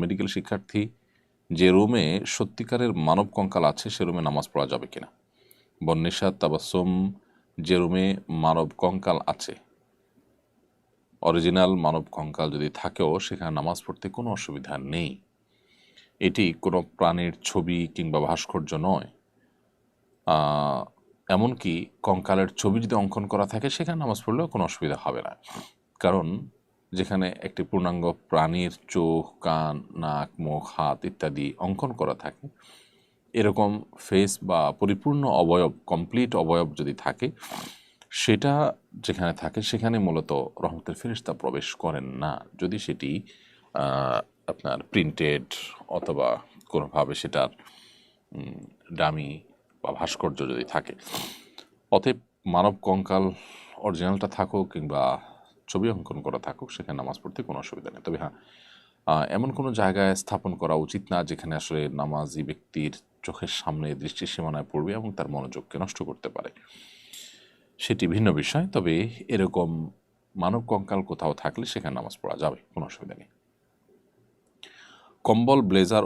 Medical শিক্ষার্থী যে রুমে সত্যিকারের মানব কঙ্কাল আছে সে রুমে নামাজ পড়া যাবে কিনা। বন্নিশাত তাবাসসুম যে রুমে মানব কঙ্কাল আছে, অরিজিনাল মানব কঙ্কাল যদি থাকেও সেখানে নামাজ পড়তে কোনো অসুবিধা নেই। এটি কোনো প্রাণীর ছবি কিংবা ভাস্কর্য নয়। এমনকি কঙ্কালের ছবি যদি অঙ্কন করা থাকে সেখানে নামাজ পড়লেও কোনো অসুবিধা হবে না। কারণ যেখানে একটি পূর্ণাঙ্গ প্রাণীর চোখ, কান, নাক, মুখ, হাত ইত্যাদি অঙ্কন করা থাকে, এরকম ফেস বা পরিপূর্ণ অবয়ব, কমপ্লিট অবয়ব যদি থাকে, সেটা যেখানে থাকে সেখানে মূলত রহমতের ফেরেশতা প্রবেশ করেন না, যদি সেটি আপনার প্রিন্টেড অথবা কোনোভাবে সেটার ডামি বা ভাস্কর্য যদি থাকে। অতএব মানব কঙ্কাল অরিজিনালটা থাকুক কিংবা ছবি অঙ্কন করা থাকুক, সেখানে নামাজ পড়তে কোনো অসুবিধা নেই। তবে হ্যাঁ, এমন কোনো জায়গায় স্থাপন করা উচিত না যেখানে আসলে নামাজি ব্যক্তির চোখের সামনে দৃষ্টির সীমানায় পড়বে এবং তার মনোযোগকে নষ্ট করতে পারে, সেটি ভিন্ন বিষয়। তবে এরকম মানব কঙ্কাল কোথাও থাকলে সেখানে নামাজ পড়া যাবে, কোনো অসুবিধা নেই। কম্বল, ব্লেজার